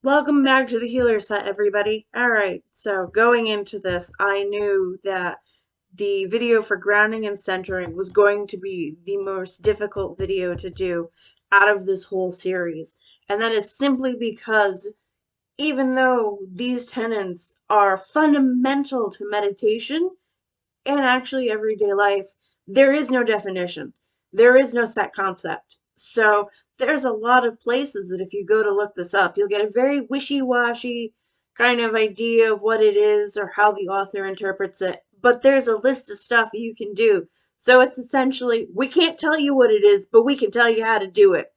Welcome back to the Healer's Hut, everybody. Alright, so going into this, I knew that the video for grounding and centering was going to be the most difficult video to do out of this whole series. And that is simply because even though these tenets are fundamental to meditation and actually everyday life, there is no definition. There is no set concept. So there's a lot of places that if you go to look this up, you'll get a very wishy-washy kind of idea of what it is or how the author interprets it. But there's a list of stuff you can do. So it's essentially, we can't tell you what it is, but we can tell you how to do it.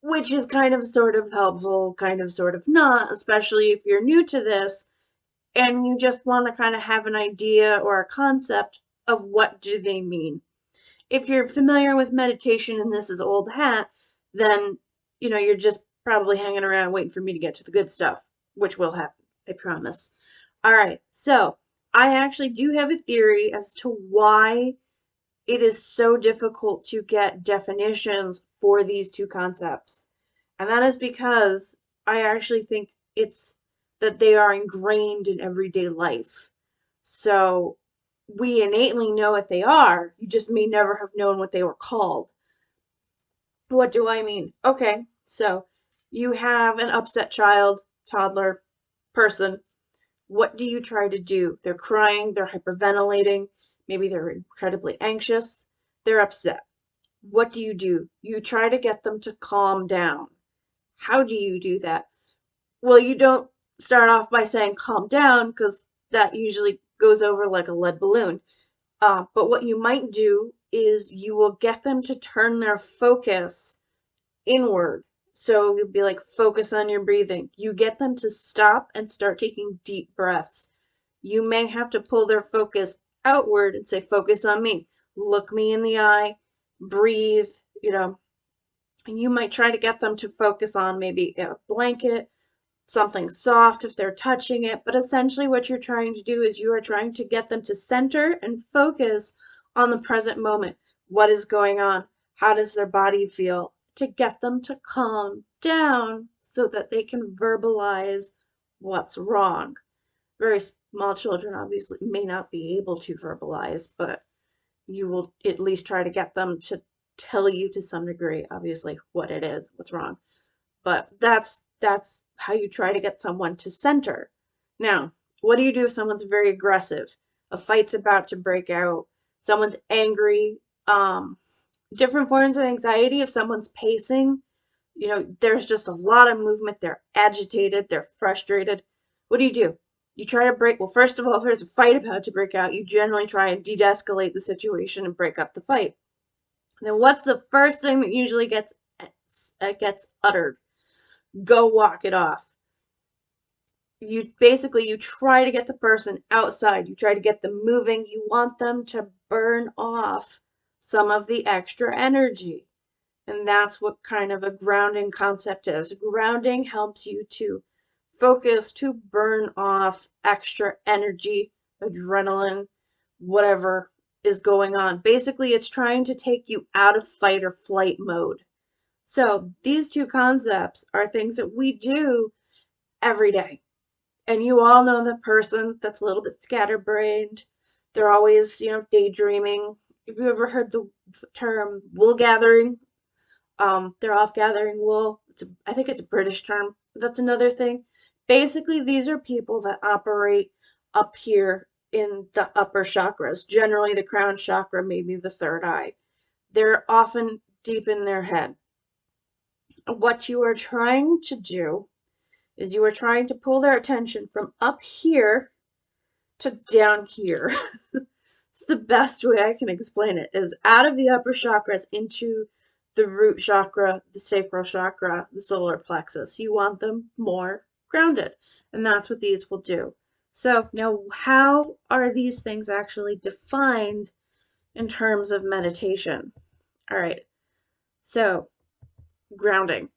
Which is kind of sort of helpful, kind of sort of not, especially if you're new to this and you just want to kind of have an idea or a concept of what do they mean. If you're familiar with meditation and this is old hat, then you're just probably hanging around waiting for me to get to the good stuff, which will happen, I promise. All right, so I actually do have a theory as to why it is so difficult to get definitions for these two concepts. And that is because I actually think it's that they are ingrained in everyday life. So we innately know what they are. You just may never have known what they were called. What do I mean? Okay, so you have an upset child, toddler, person. What do you try to do? They're crying, they're hyperventilating, maybe they're incredibly anxious, they're upset. What do? You try to get them to calm down. How do you do that? Well, you don't start off by saying calm down because that usually goes over like a lead balloon. But what you might do is you will get them to turn their focus inward. So you'll be like, focus on your breathing. You get them to stop and start taking deep breaths. You may have to pull their focus outward and say, focus on me. Look me in the eye, breathe, and you might try to get them to focus on maybe a blanket, something soft if they're touching it. But essentially, what you're trying to do is you are trying to get them to center and focus on the present moment. What is going on? How does their body feel? To get them to calm down so that they can verbalize what's wrong. Very small children obviously may not be able to verbalize, but you will at least try to get them to tell you to some degree, obviously, what it is, what's wrong. But that's how you try to get someone to center. Now, what do you do if someone's very aggressive? A fight's about to break out, someone's angry, different forms of anxiety if someone's pacing, there's just a lot of movement, they're agitated, they're frustrated. What do? You try to break, well, first of all, if there's a fight about to break out, you generally try and de-escalate the situation and break up the fight. And then what's the first thing that usually gets uttered? Go walk it off. You try to get the person outside, you try to get them moving, you want them to burn off some of the extra energy. And that's what kind of a grounding concept is. Grounding helps you to focus, to burn off extra energy, adrenaline, whatever is going on. Basically, it's trying to take you out of fight or flight mode. So these two concepts are things that we do every day. And you all know the person that's a little bit scatterbrained. They're always, daydreaming. Have you ever heard the term wool gathering? They're off gathering wool. I think it's a British term. That's another thing. Basically, these are people that operate up here in the upper chakras, generally the crown chakra, maybe the third eye. They're often deep in their head. What you are trying to do is you are trying to pull their attention from up here to down here. It's the best way I can explain it, is out of the upper chakras into the root chakra, the sacral chakra, the solar plexus. You want them more grounded, and that's what these will do. So now, how are these things actually defined in terms of meditation? All right, so grounding.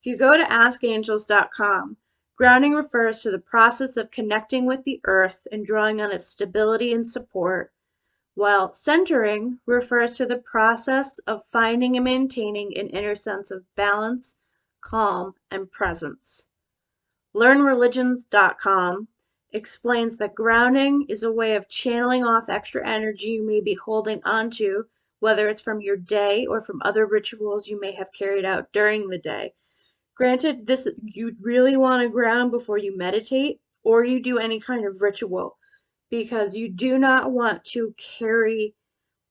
If you go to askangels.com, grounding refers to the process of connecting with the earth and drawing on its stability and support, while centering refers to the process of finding and maintaining an inner sense of balance, calm, and presence. LearnReligions.com explains that grounding is a way of channeling off extra energy you may be holding onto, whether it's from your day or from other rituals you may have carried out during the day. Granted, this you really want to ground before you meditate or you do any kind of ritual because you do not want to carry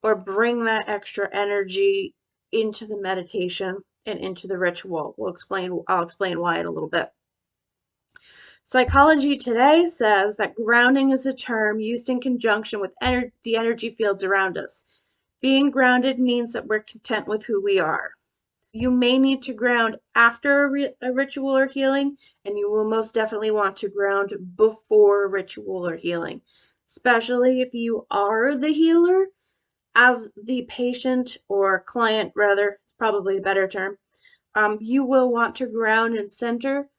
or bring that extra energy into the meditation and into the ritual. I'll explain why in a little bit. Psychology Today says that grounding is a term used in conjunction with the energy fields around us. Being grounded means that we're content with who we are. You may need to ground after a ritual or healing, and you will most definitely want to ground before a ritual or healing, especially if you are the healer. As the patient or client, rather, it's probably a better term, you will want to ground and center.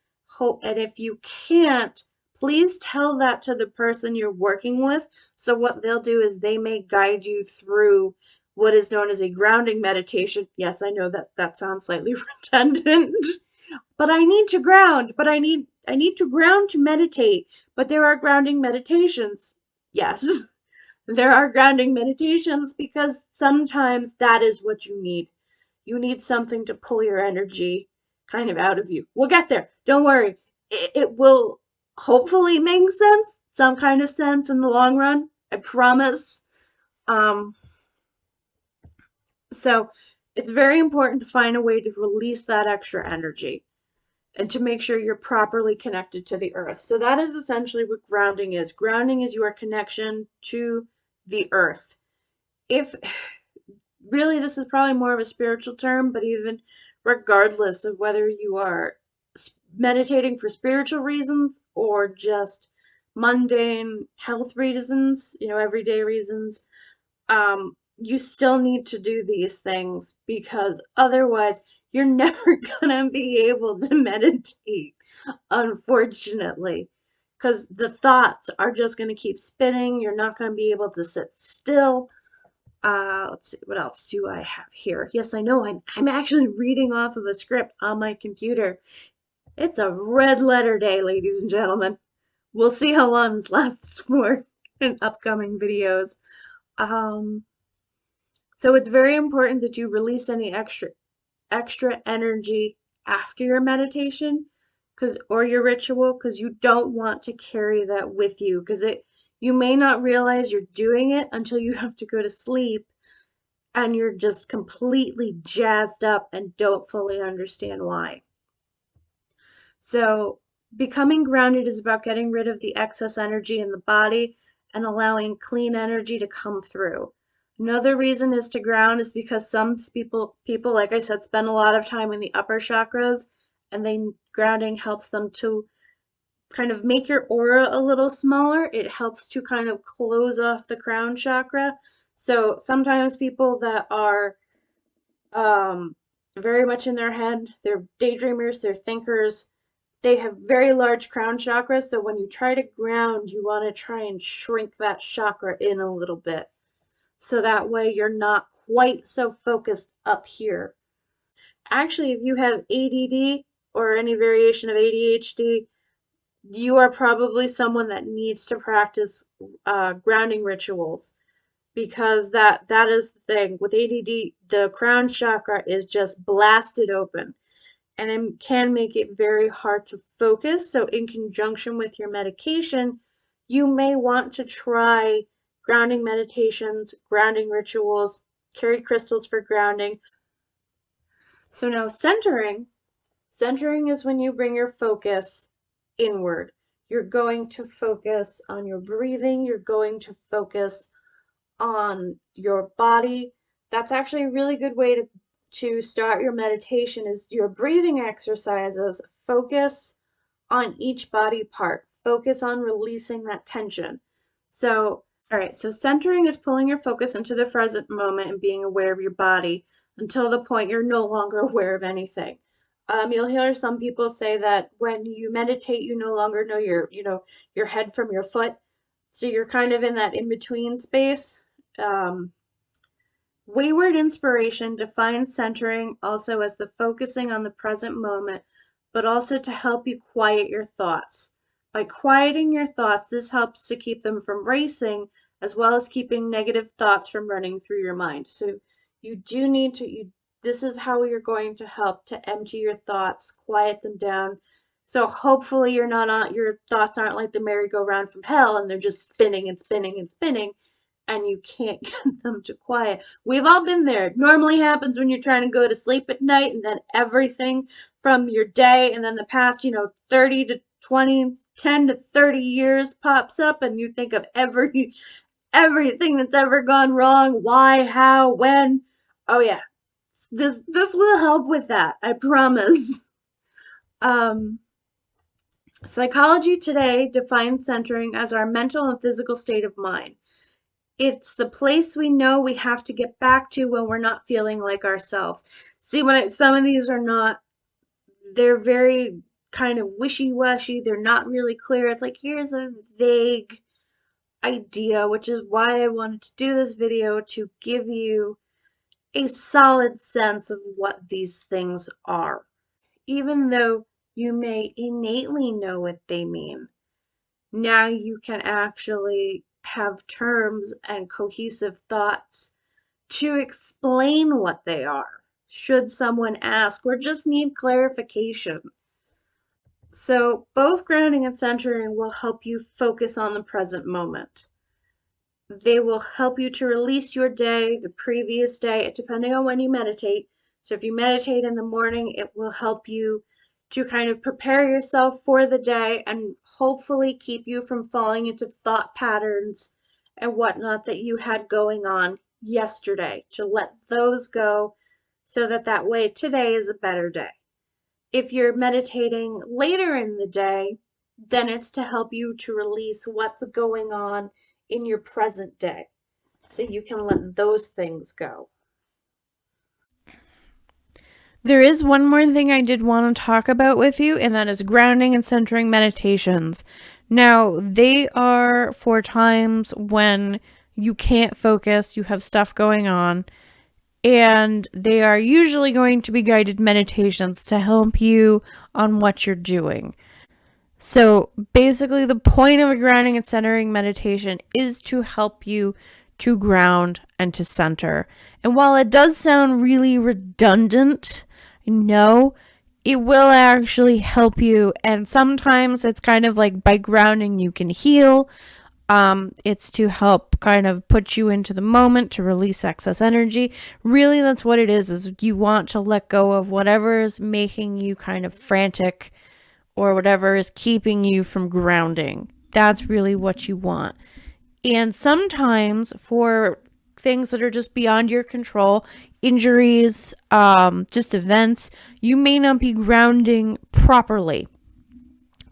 And if you can't, please tell that to the person you're working with. So what they'll do is they may guide you through what is known as a grounding meditation. Yes, I know that that sounds slightly redundant, but I need to ground, but I need to ground to meditate. But there are grounding meditations. Yes. There are grounding meditations because sometimes that is what you need. You need something to pull your energy kind of out of you. We'll get there. Don't worry. It will hopefully make sense, some kind of sense in the long run. I promise. Um, so it's very important to find a way to release that extra energy and to make sure you're properly connected to the earth. So that is essentially what grounding is. Grounding is your connection to the earth. If really this is probably more of a spiritual term, but even regardless of whether you are meditating for spiritual reasons or just mundane health reasons, everyday reasons, you still need to do these things because otherwise you're never gonna be able to meditate, unfortunately, because the thoughts are just going to keep spinning. You're not going to be able to sit still. Let's see, what else do I have here? Yes, I know I'm actually reading off of a script on my computer. It's a red letter day, ladies and gentlemen. We'll see how long this lasts for in upcoming videos. Um, so it's very important that you release any extra energy after your meditation or your ritual because you don't want to carry that with you because you may not realize you're doing it until you have to go to sleep and you're just completely jazzed up and don't fully understand why. So, becoming grounded is about getting rid of the excess energy in the body and allowing clean energy to come through. Another reason is to ground is because some people, like I said, spend a lot of time in the upper chakras, and grounding helps them to kind of make your aura a little smaller. It helps to kind of close off the crown chakra. So sometimes people that are um, very much in their head. They're daydreamers, they're thinkers. They have very large crown chakras, so when you try to ground, you want to try and shrink that chakra in a little bit. So that way you're not quite so focused up here. Actually, if you have ADD or any variation of ADHD, you are probably someone that needs to practice grounding rituals because that is the thing with ADD. The crown chakra is just blasted open and it can make it very hard to focus. So in conjunction with your medication, you may want to try grounding meditations, grounding rituals, carry crystals for grounding. So now centering is when you bring your focus inward. You're going to focus on your breathing, you're going to focus on your body. That's actually a really good way to start your meditation is your breathing exercises. Focus on each body part. Focus on releasing that tension. So, all right, so centering is pulling your focus into the present moment and being aware of your body until the point you're no longer aware of anything. You'll hear some people say that when you meditate, you no longer know your head from your foot. So you're kind of in that in-between space. Um, Wayward Inspiration defines centering also as the focusing on the present moment, but also to help you quiet your thoughts. By quieting your thoughts, this helps to keep them from racing as well as keeping negative thoughts from running through your mind. So you do need to, this is how you're going to help to empty your thoughts, quiet them down. So hopefully your thoughts aren't like the merry-go-round from hell and they're just spinning and spinning and spinning and you can't get them to quiet. We've all been there. It normally happens when you're trying to go to sleep at night and then everything from your day and then the past, 30 to 20, 10 to 30 years pops up and you think of everything that's ever gone wrong, why, how, when. Oh yeah. This will help with that. I promise. Um Psychology today defines centering as our mental and physical state of mind. It's the place we know we have to get back to when we're not feeling like ourselves. See, some of these are not, they're very kind of wishy-washy. They're not really clear. It's like, here's a vague idea, which is why I wanted to do this video, to give you a solid sense of what these things are. Even though you may innately know what they mean, now you can actually have terms and cohesive thoughts to explain what they are, should someone ask or just need clarification. So both grounding and centering will help you focus on the present moment. They will help you to release your day, the previous day, depending on when you meditate. So if you meditate in the morning, it will help you to kind of prepare yourself for the day and hopefully keep you from falling into thought patterns and whatnot that you had going on yesterday, to let those go so that way today is a better day. If you're meditating later in the day, then it's to help you to release what's going on in your present day, so you can let those things go. There is one more thing I did want to talk about with you, and that is grounding and centering meditations. Now, they are for times when you can't focus, you have stuff going on, and they are usually going to be guided meditations to help you on what you're doing. So basically, the point of a grounding and centering meditation is to help you to ground and to center. And while it does sound really redundant, no, it will actually help you. And sometimes it's kind of like by grounding you can heal. It's to help kind of put you into the moment, to release excess energy. Really, that's what it is you want to let go of whatever is making you kind of frantic or whatever is keeping you from grounding. That's really what you want. And sometimes for things that are just beyond your control, injuries, just events, you may not be grounding properly.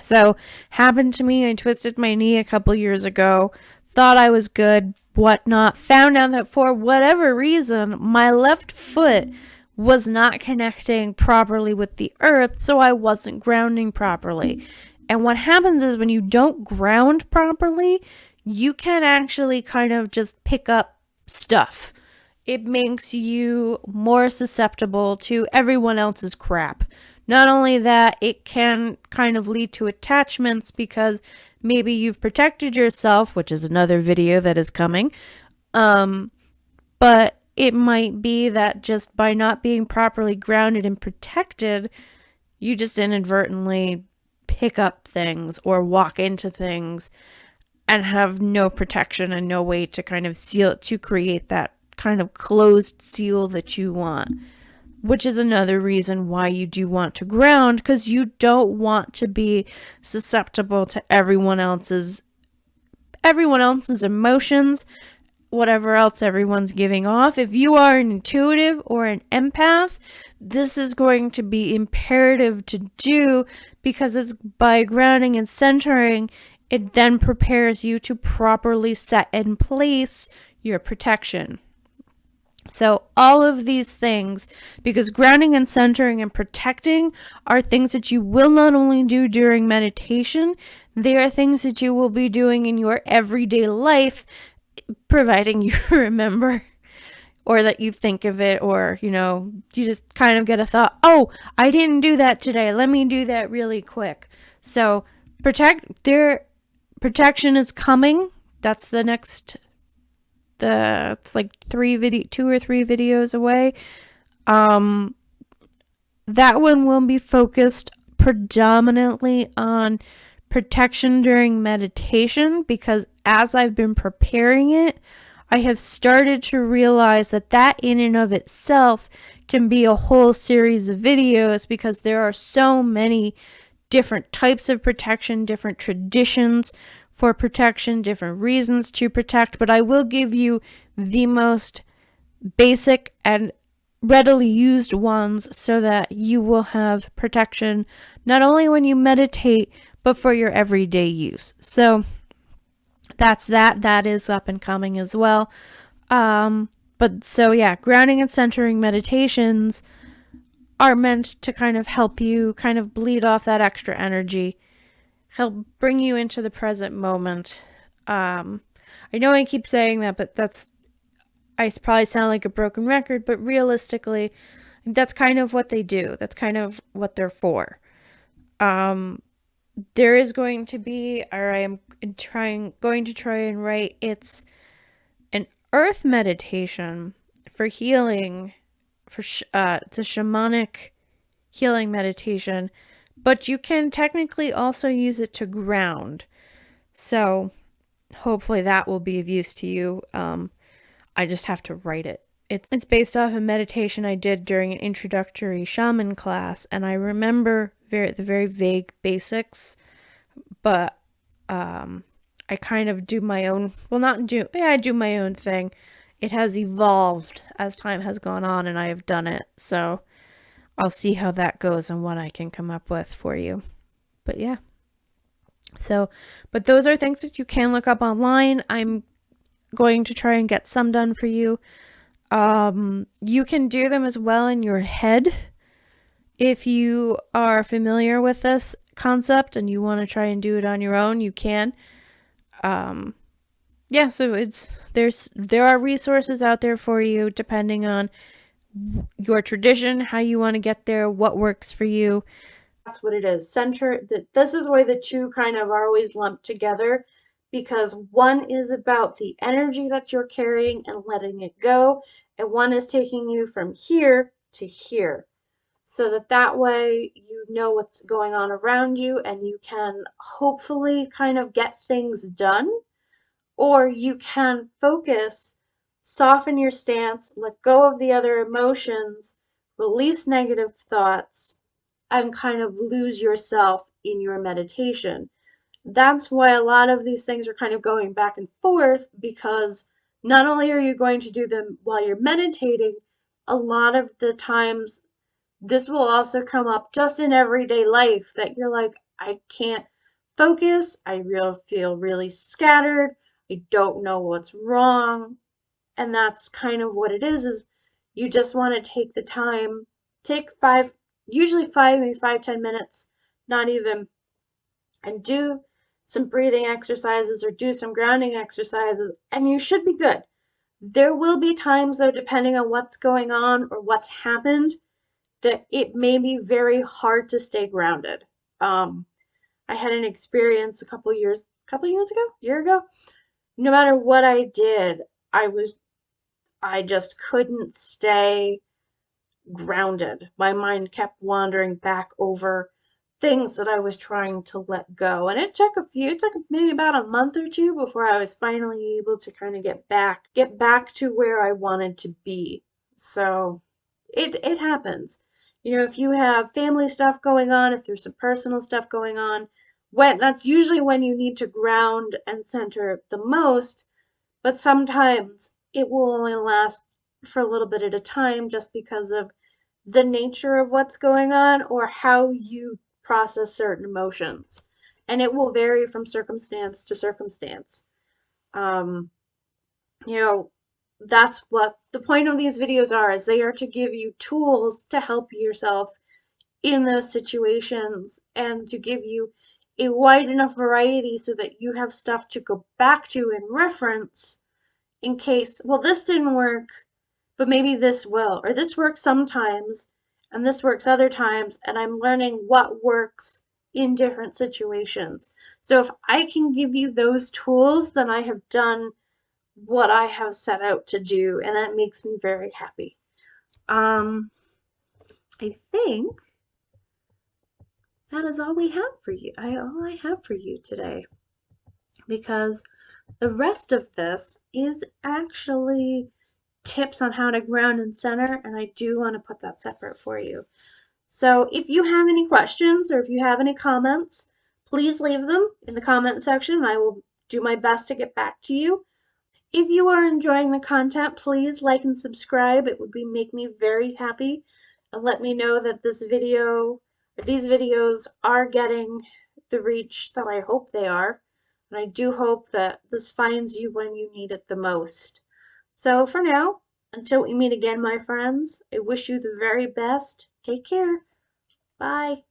So, happened to me, I twisted my knee a couple years ago, thought I was good, whatnot, found out that for whatever reason, my left foot was not connecting properly with the earth, so I wasn't grounding properly. And what happens is when you don't ground properly, you can actually kind of just pick up stuff. It makes you more susceptible to everyone else's crap. Not only that, it can kind of lead to attachments because maybe you've protected yourself, which is another video that is coming, but it might be that just by not being properly grounded and protected, you just inadvertently pick up things or walk into things and have no protection and no way to kind of seal it, to create that kind of closed seal that you want. Which is another reason why you do want to ground, because you don't want to be susceptible to everyone else's emotions, whatever else everyone's giving off. If you are an intuitive or an empath, this is going to be imperative to do, because it's by grounding and centering, it then prepares you to properly set in place your protection. So all of these things, because grounding and centering and protecting are things that you will not only do during meditation, they are things that you will be doing in your everyday life, providing you remember or that you think of it, or, you just kind of get a thought, oh, I didn't do that today. Let me do that really quick. So protection is coming. That's the next, it's like 2 or 3 videos away. That one will be focused predominantly on protection during meditation, because as I've been preparing it, I have started to realize that in and of itself can be a whole series of videos, because there are so many different types of protection, different traditions for protection, different reasons to protect. But I will give you the most basic and readily used ones so that you will have protection not only when you meditate, but for your everyday use. So that's that. That is up and coming as well. But so yeah, grounding and centering meditations are meant to kind of help you kind of bleed off that extra energy, help bring you into the present moment. I know I keep saying that, but I probably sound like a broken record, but realistically, that's kind of what they do. That's kind of what they're for. There is going to be, or I am going to try and write, it's an earth meditation for healing, it's a shamanic healing meditation, but you can technically also use it to ground. So hopefully that will be of use to you. I just have to write it. It's based off a meditation I did during an introductory shaman class, and I remember the very vague basics, but I kind of do my own, I do my own thing. It has evolved as time has gone on, and I have done it, so I'll see how that goes and what I can come up with for you. But yeah. So, but those are things that you can look up online. I'm going to try and get some done for you. You can do them as well in your head if you are familiar with this concept and you want to try and do it on your own. You can. Yeah, so there are resources out there for you depending on your tradition, how you want to get there, what works for you. That's what it is. This is why the two kind of are always lumped together, because one is about the energy that you're carrying and letting it go, and one is taking you from here to here, so that way you know what's going on around you and you can hopefully kind of get things done, or you can focus, soften your stance, let go of the other emotions, release negative thoughts, and kind of lose yourself in your meditation. That's why a lot of these things are kind of going back and forth, because not only are you going to do them while you're meditating, a lot of the times this will also come up just in everyday life, that you're like, I can't focus, feel really scattered, I don't know what's wrong. And that's kind of what it is you just want to take the time, take usually maybe 5-10 minutes, not even, and do some breathing exercises or do some grounding exercises, and you should be good. There will be times, though, depending on what's going on or what's happened, that it may be very hard to stay grounded. I had an experience a year ago. No matter what I did, I just couldn't stay grounded. My mind kept wandering back over things that I was trying to let go. And it took maybe about a month or two before I was finally able to kind of get back to where I wanted to be. So it happens. If you have family stuff going on, if there's some personal stuff going on, that's usually when you need to ground and center the most, but sometimes it will only last for a little bit at a time, just because of the nature of what's going on or how you process certain emotions. And it will vary from circumstance to circumstance. Um, you know, that's what the point of these videos are, is they are to give you tools to help yourself in those situations and to give you a wide enough variety so that you have stuff to go back to and reference in case, well, this didn't work. but maybe this will, or this works sometimes and this works other times, and I'm learning what works in different situations. So if I can give you those tools, then I have done what I have set out to do, and that makes me very happy. Um, I think that is all we have for you. All I have for you today, because the rest of this is actually tips on how to ground and center, and I do want to put that separate for you. So if you have any questions or if you have any comments, please leave them in the comment section. I will do my best to get back to you. If you are enjoying the content, please like and subscribe. It would make me very happy and let me know that this video or these videos are getting the reach that I hope they are. And I do hope that this finds you when you need it the most. So for now, until we meet again, my friends, I wish you the very best. Take care. Bye.